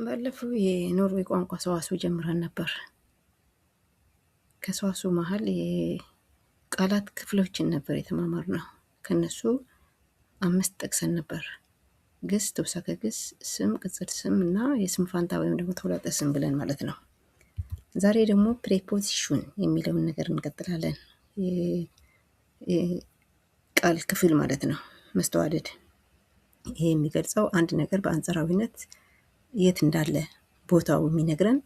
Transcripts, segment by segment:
ባለፈው የኖርዌይ ቋንቋ ሰዋስው ጀምረን ነበር። ከሰዋስው መሀል የቃላት ክፍሎችን ነበር የተማማርነው። ከነሱ 5 ጠቅሰን ነበር። ግስ፣ ተውሳከ ግስ፣ ስም፣ ቅጽል ስም እና የስም ፋንታ ወይም ደግሞ ተውላጠ ስም ብለን ማለት ነው። ዛሬ ደግሞ ፕሬፖዚሽን የሚለውን ነገር እንቀጥላለን። ቃል ክፍል ማለት ነው። መስተዋደድ። ይሄ የሚገልጸው አንድ ነገር በአንጻራዊነት የት እንዳለ ቦታው የሚነግረን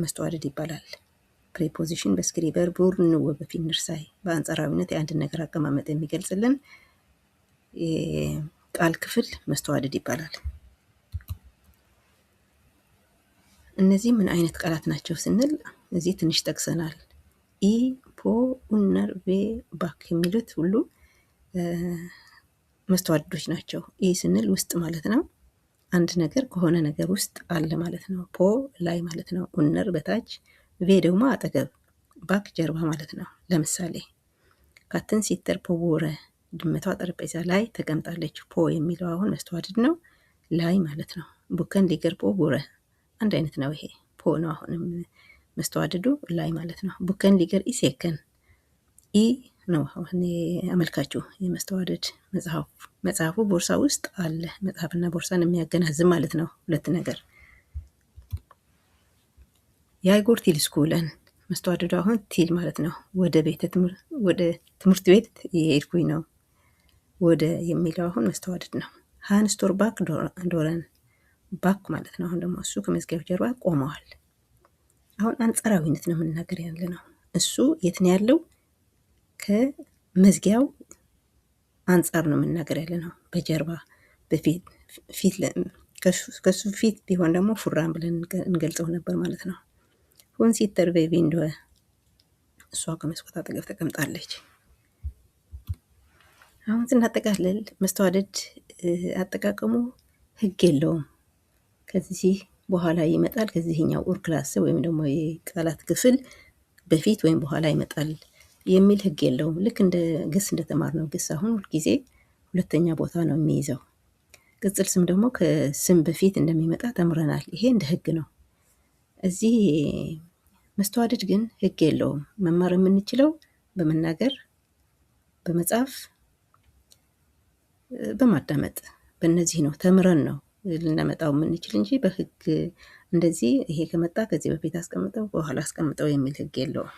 መስተዋደድ ይባላል። ፕሬፖዚሽን በስክሪበር ቡርን ወበፊንርሳይ በአንጻራዊነት የአንድ ነገር አቀማመጥ የሚገልጽልን ቃል ክፍል መስተዋደድ ይባላል። እነዚህ ምን አይነት ቃላት ናቸው ስንል እዚህ ትንሽ ጠቅሰናል። ኢ፣ ፖ፣ ኡነር፣ ቬ፣ ባክ የሚሉት ሁሉ መስተዋድዶች ናቸው። ኢ ስንል ውስጥ ማለት ነው። አንድ ነገር ከሆነ ነገር ውስጥ አለ ማለት ነው። ፖ ላይ ማለት ነው። ኡነር በታች፣ ቬ ደግሞ አጠገብ፣ ባክ ጀርባ ማለት ነው። ለምሳሌ ካትን ሲተር ፖ ቦረ፣ ድመቷ ጠረጴዛ ላይ ተቀምጣለች። ፖ የሚለው አሁን መስተዋድድ ነው፣ ላይ ማለት ነው። ቡከን ሊገር ፖ ቦረ፣ አንድ አይነት ነው። ይሄ ፖ ነው አሁንም መስተዋድዱ፣ ላይ ማለት ነው። ቡከን ሊገር ኢሴከን፣ ኢ ነው አሁን አመልካችሁ የመስተዋደድ መጽሐፉ ቦርሳ ውስጥ አለ። መጽሐፍና ቦርሳን የሚያገናዝብ ማለት ነው። ሁለት ነገር። የአይጎር ቲል ስኩለን መስተዋደዱ አሁን ቲል ማለት ነው። ወደ ትምህርት ቤት የሄድኩኝ ነው። ወደ የሚለው አሁን መስተዋደድ ነው። ሃንስቶር ባክ ዶረን፣ ባክ ማለት ነው። አሁን ደግሞ እሱ ከመዝጊያው ጀርባ ቆመዋል። አሁን አንጻራዊነት ነው የምናገር ያለ ነው። እሱ የት ነው ያለው? ከመዝጊያው አንጻር ነው የምናገር ያለ ነው። በጀርባ በፊት ከሱ ፊት ቢሆን ደግሞ ፉራን ብለን እንገልጸው ነበር ማለት ነው። ሁን ሲተር ቪንዶ፣ እሷ ከመስኮት አጠገብ ተቀምጣለች። አሁን ስናጠቃልል መስተዋደድ አጠቃቀሙ ህግ የለውም። ከዚህ በኋላ ይመጣል፣ ከዚህኛው ኡር ክላስ ወይም ደግሞ የቃላት ክፍል በፊት ወይም በኋላ ይመጣል የሚል ህግ የለውም። ልክ እንደ ግስ እንደተማርነው ግስ አሁን ሁልጊዜ ሁለተኛ ቦታ ነው የሚይዘው። ቅጽል ስም ደግሞ ከስም በፊት እንደሚመጣ ተምረናል። ይሄ እንደ ህግ ነው። እዚህ መስተዋደድ ግን ህግ የለውም። መማር የምንችለው በመናገር፣ በመጻፍ፣ በማዳመጥ በእነዚህ ነው። ተምረን ነው ልናመጣው የምንችል እንጂ በህግ እንደዚህ ይሄ ከመጣ ከዚህ በፊት አስቀምጠው በኋላ አስቀምጠው የሚል ህግ የለውም።